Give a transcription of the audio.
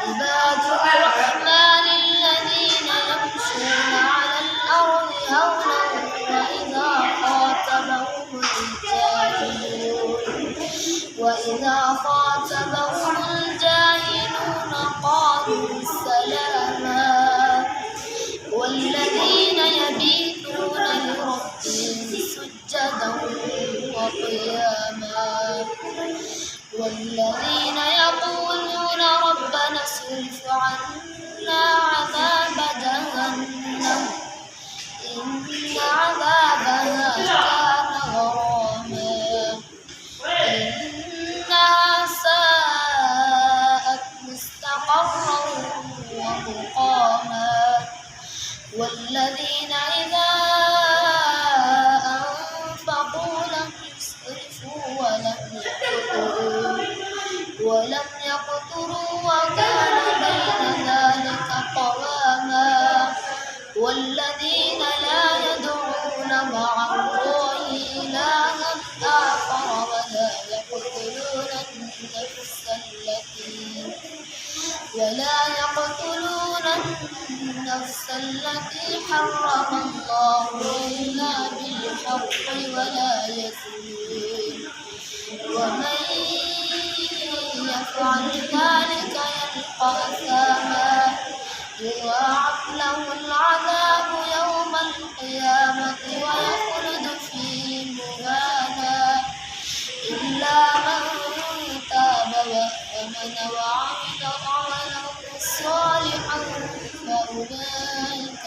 عباد الرحمن الذين يمشون على الأرض هونا وإذا خاطبهم الجاهلون قالوا سلاما والذين يبيتون لربهم سجدا وقياما والذين يقولون ربنا اصرف عنا عذاب جهنم إن عذابها كان غراما إنها ساءت مستقرا ومقاما والذين إذا أنفقوا لم يسرفوا ولم يقتروا وكان بين ذلك قواما والذين لا يدعون مع الله إلها آخر ولا يقتلون النفس التي حرم الله إلا بالحق ولا يزنون ومن يفعل ذلك يلقى أثاما يضاعف له العذاب يوم القيامة ويخلد فيه مهانا إلا من تاب وآمن وعمل عملا صالحا فأولئك